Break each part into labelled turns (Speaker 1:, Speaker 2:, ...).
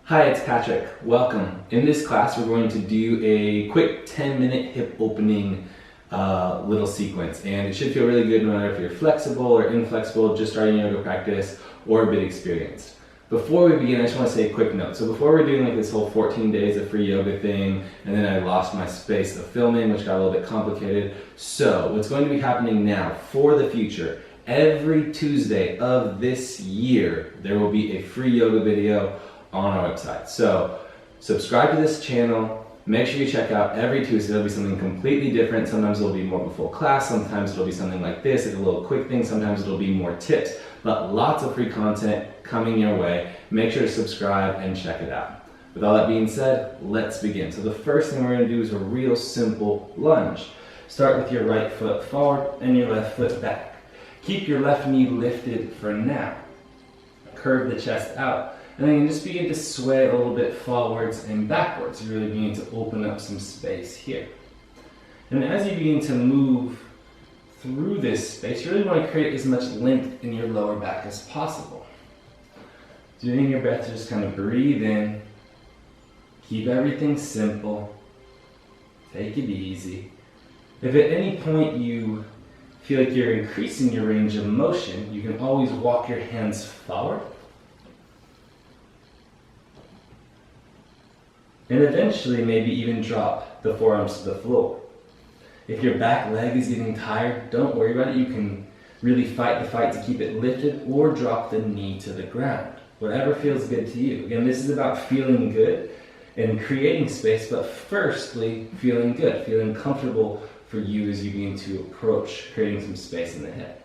Speaker 1: Hi, it's Patrick. Welcome. In this class, we're going to do a quick 10-minute hip opening little sequence, and it should feel really good no matter if you're flexible or inflexible, just starting yoga practice, or a bit experienced. Before we begin, I just want to say a quick note. So before we're doing like this whole 14 days of free yoga thing, and then I lost my space of filming, which got a little bit complicated. So what's going to be happening now for the future, every Tuesday of this year, there will be a free yoga video on our website. So subscribe to this channel, make sure you check out every Tuesday. There'll be something completely different. Sometimes it'll be more of a full class, sometimes it'll be something like this, like a little quick thing, sometimes it'll be more tips, but lots of free content coming your way. Make sure to subscribe and check it out. With all that being said, let's begin. So the first thing we're going to do is a real simple lunge. Start with your right foot forward and your left foot back. Keep your left knee lifted for now. Curve the chest out. And then you just begin to sway a little bit forwards and backwards. You really begin to open up some space here. And as you begin to move through this space, you really want to create as much length in your lower back as possible. Doing your best to just kind of breathe in. Keep everything simple. Take it easy. If at any point you feel like you're increasing your range of motion, you can always walk your hands forward. And eventually maybe even drop the forearms to the floor. If your back leg is getting tired, don't worry about it. You can really fight the fight to keep it lifted or drop the knee to the ground. Whatever feels good to you. Again, this is about feeling good and creating space, but firstly, feeling good, feeling comfortable for you as you begin to approach creating some space in the hip.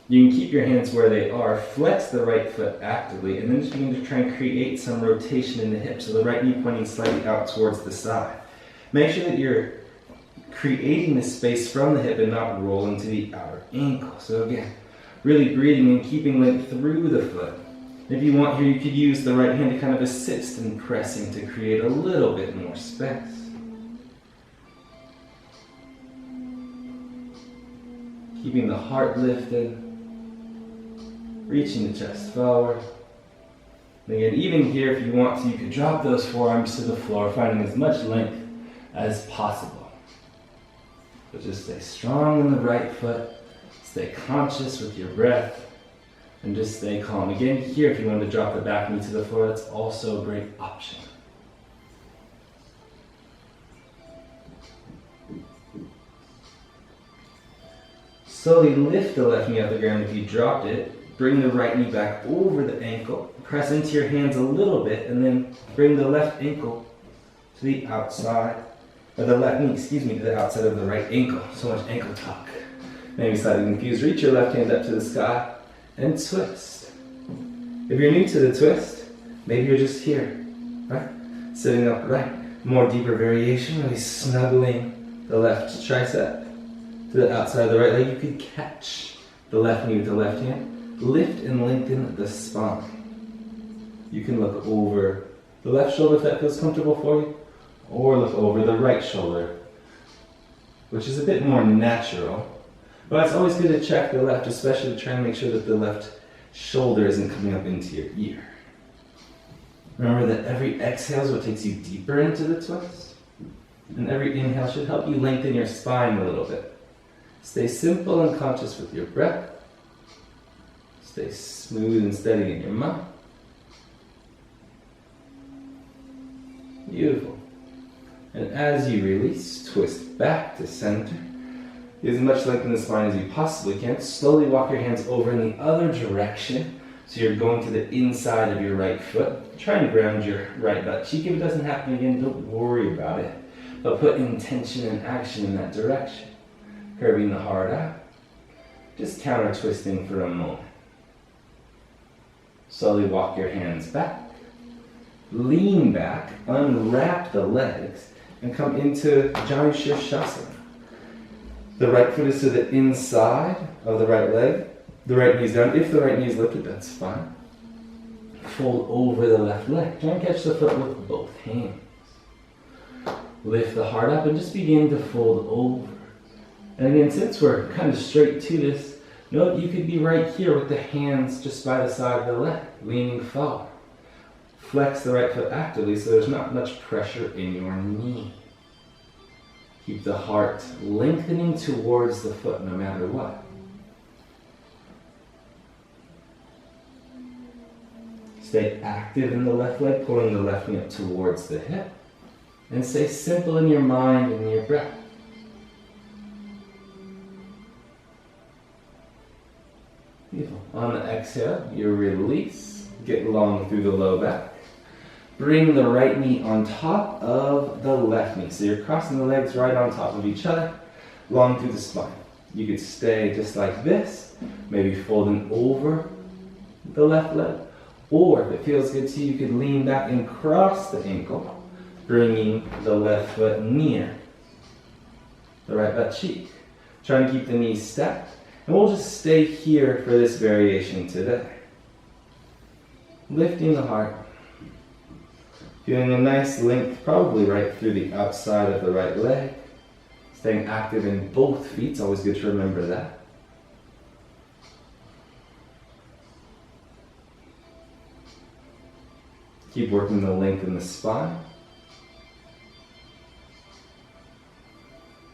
Speaker 1: You can keep your hands where they are, flex the right foot actively, and then just begin to try and create some rotation in the hip, so the right knee pointing slightly out towards the side. Make sure that you're creating the space from the hip and not rolling to the outer ankle. So again, really breathing and keeping length through the foot. If you want here, you could use the right hand to kind of assist in pressing to create a little bit more space. Keeping the heart lifted. Reaching the chest forward. And again, even here, if you want to, you could drop those forearms to the floor, finding as much length as possible. But just stay strong in the right foot, stay conscious with your breath, and just stay calm. Again, here, if you want to drop the back knee to the floor, that's also a great option. Slowly lift the left knee off the ground if you dropped it. Bring the right knee back over the ankle. Press into your hands a little bit, and then bring the left ankle to the outside, or the left knee, to the outside of the right ankle. So much ankle talk. Maybe slightly confused. Reach your left hand up to the sky and twist. If you're new to the twist, maybe you're just here, right? Sitting upright. More deeper variation, really snuggling the left tricep to the outside of the right leg. You could catch the left knee with the left hand. Lift and lengthen the spine. You can look over the left shoulder if that feels comfortable for you, or look over the right shoulder, which is a bit more natural. But it's always good to check the left, especially to try and make sure that the left shoulder isn't coming up into your ear. Remember that every exhale is what takes you deeper into the twist, and every inhale should help you lengthen your spine a little bit. Stay simple and conscious with your breath. Stay smooth and steady in your mouth. Beautiful. And as you release, twist back to center. Get as much length in the spine as you possibly can. Slowly walk your hands over in the other direction. So you're going to the inside of your right foot. Try and ground your right butt cheek. If it doesn't happen again, don't worry about it. But put intention and action in that direction. Curving the heart out. Just counter twisting for a moment. Slowly walk your hands back. Lean back, unwrap the legs, and come into Janu Shirshasana. The right foot is to the inside of the right leg. The right knee is down. If the right knee is lifted, that's fine. Fold over the left leg. Try and catch the foot with both hands. Lift the heart up and just begin to fold over. And again, since we're kind of straight to this, note you could be right here with the hands just by the side of the leg, leaning forward. Flex the right foot actively so there's not much pressure in your knee. Keep the heart lengthening towards the foot no matter what. Stay active in the left leg, pulling the left knee up towards the hip. And stay simple in your mind and your breath. Beautiful. On the exhale, you release. Get long through the low back. Bring the right knee on top of the left knee. So you're crossing the legs right on top of each other, long through the spine. You could stay just like this, maybe folding over the left leg. Or if it feels good to you, you could lean back and cross the ankle, bringing the left foot near the right butt cheek. Trying to keep the knees stacked. And we'll just stay here for this variation today. Lifting the heart. Feeling a nice length, probably right through the outside of the right leg. Staying active in both feet, it's always good to remember that. Keep working the length in the spine.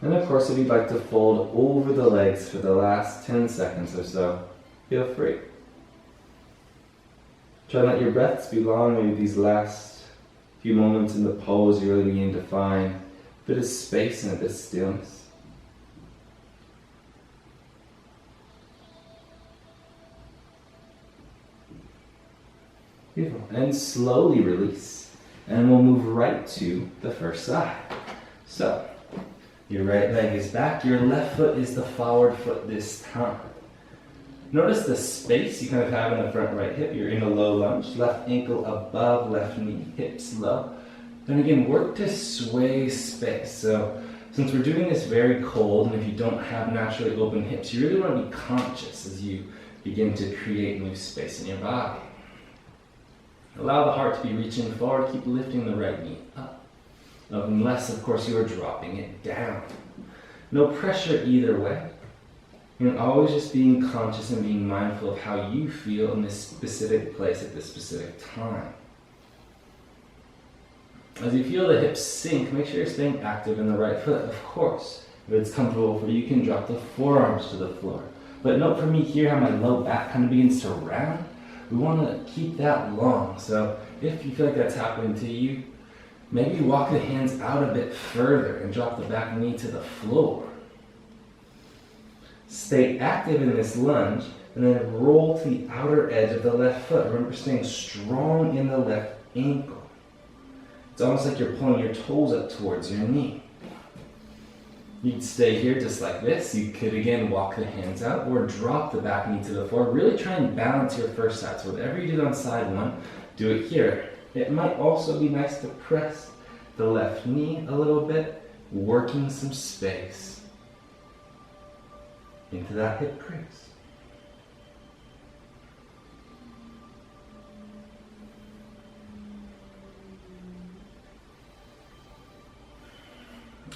Speaker 1: And of course, if you'd like to fold over the legs for the last 10 seconds or so, feel free. Try to let your breaths be long, maybe these last few moments in the pose, you really begin to find a bit of space and a bit of stillness. Beautiful. And slowly release. And we'll move right to the first side. So, your right leg is back, your left foot is the forward foot this time. Notice the space you kind of have in the front right hip. You're in a low lunge, left ankle above left knee, hips low. Then again, work to sway space. So since we're doing this very cold, and if you don't have naturally open hips, you really want to be conscious as you begin to create new space in your body. Allow the heart to be reaching forward, keep lifting the right knee up. Unless, of course, you are dropping it down. No pressure either way. And always just being conscious and being mindful of how you feel in this specific place at this specific time. As you feel the hips sink, make sure you're staying active in the right foot, of course. If it's comfortable for you, you can drop the forearms to the floor. But note for me here how my low back kind of begins to round. We want to keep that long. So if you feel like that's happening to you, maybe walk the hands out a bit further and drop the back knee to the floor. Stay active in this lunge and then roll to the outer edge of the left foot. Remember, staying strong in the left ankle. It's almost like you're pulling your toes up towards your knee. You'd stay here just like this. You could again walk the hands out or drop the back knee to the floor. Really try and balance your first side. So whatever you did on side one, do it here. It might also be nice to press the left knee a little bit, working some space into that hip crease.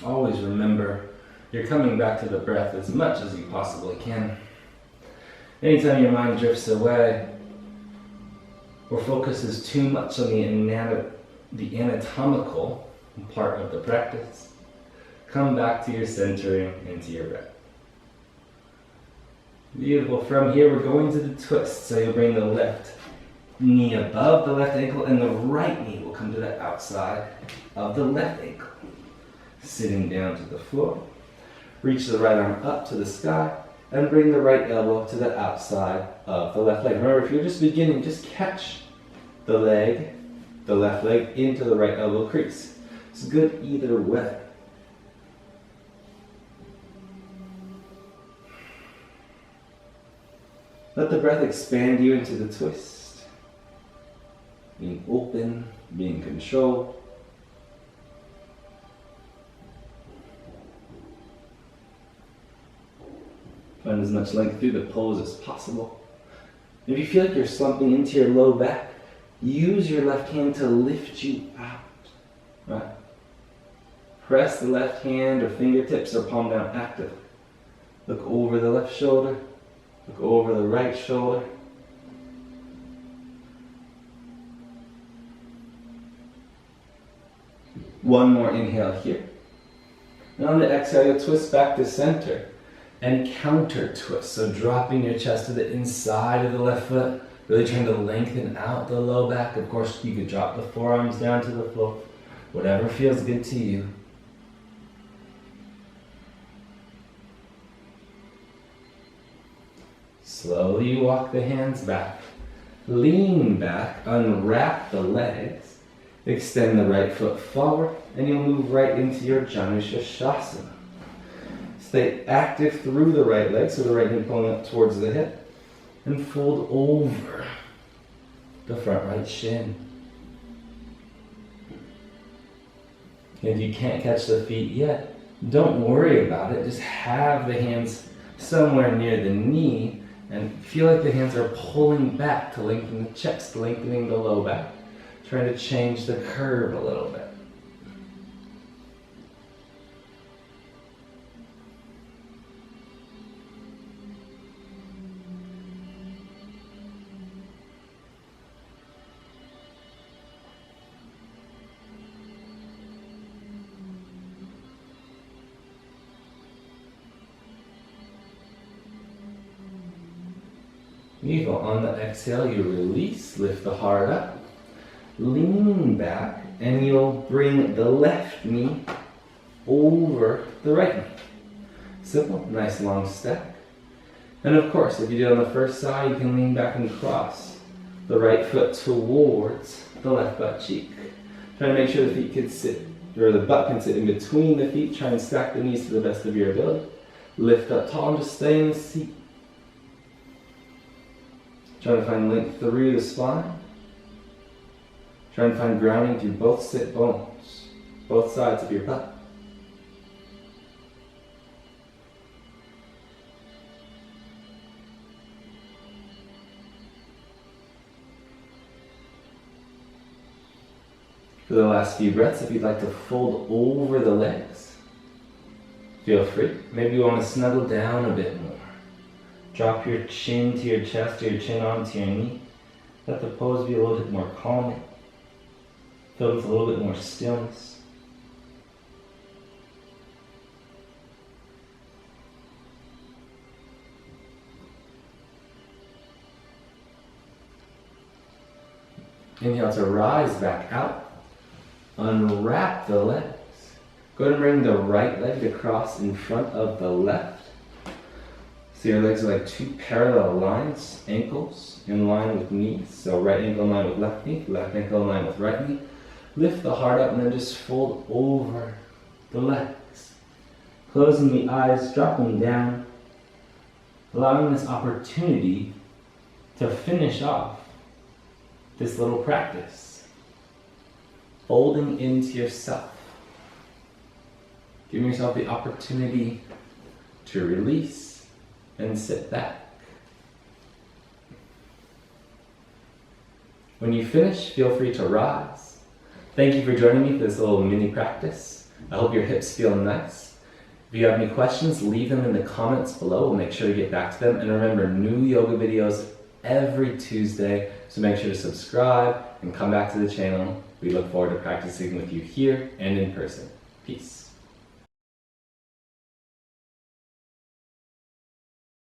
Speaker 1: Always remember, you're coming back to the breath as much as you possibly can. Anytime your mind drifts away or focuses too much on the anatomical part of the practice, come back to your centering and to your breath. Beautiful. From here, we're going to the twist. So you'll bring the left knee above the left ankle, and the right knee will come to the outside of the left ankle. Sitting down to the floor. Reach the right arm up to the sky, and bring the right elbow to the outside of the left leg. Remember, if you're just beginning, just catch the left leg into the right elbow crease. It's good either way. Let the breath expand you into the twist. Being open, being controlled. Find as much length through the pose as possible. If you feel like you're slumping into your low back, use your left hand to lift you out. Right? Press the left hand or fingertips or palm down actively. Look over the left shoulder. Look over the right shoulder. One more inhale here. And on the exhale, you'll twist back to center and counter twist. So dropping your chest to the inside of the left foot, really trying to lengthen out the low back. Of course, you could drop the forearms down to the floor, whatever feels good to you. Slowly walk the hands back. Lean back, unwrap the legs, extend the right foot forward, and you'll move right into your Janushirshasana. Stay active through the right leg, so the right knee pulling up towards the hip, and fold over the front right shin. If you can't catch the feet yet, don't worry about it. Just have the hands somewhere near the knee and feel like the hands are pulling back to lengthen the chest, lengthening the low back, trying to change the curve a little bit. Beautiful. On the exhale, you release, lift the heart up, lean back, and you'll bring the left knee over the right knee. Simple, nice long stack. And of course, if you did on the first side, you can lean back and cross the right foot towards the left butt cheek. Try to make sure the feet can sit, or the butt can sit in between the feet. Try and stack the knees to the best of your ability. Lift up tall and just stay in the seat. Try to find length through the spine. Try and find grounding through both sit bones, both sides of your butt. For the last few breaths, if you'd like to fold over the legs, feel free. Maybe you want to snuggle down a bit more. Drop your chin to your chest or your chin onto your knee. Let the pose be a little bit more calming. Filled with a little bit more stillness. Inhale to rise back out. Unwrap the legs. Go ahead and bring the right leg to cross in front of the left. So your legs are like two parallel lines, ankles in line with knees. So right ankle in line with left knee, left ankle in line with right knee. Lift the heart up and then just fold over the legs. Closing the eyes, dropping down. Allowing this opportunity to finish off this little practice. Folding into yourself. Giving yourself the opportunity to release and sit back. When you finish, feel free to rise. Thank you for joining me for this little mini practice. I hope your hips feel nice. If you have any questions, leave them in the comments below. We'll make sure to get back to them. And remember, new yoga videos every Tuesday, so make sure to subscribe and come back to the channel. We look forward to practicing with you here and in person. Peace.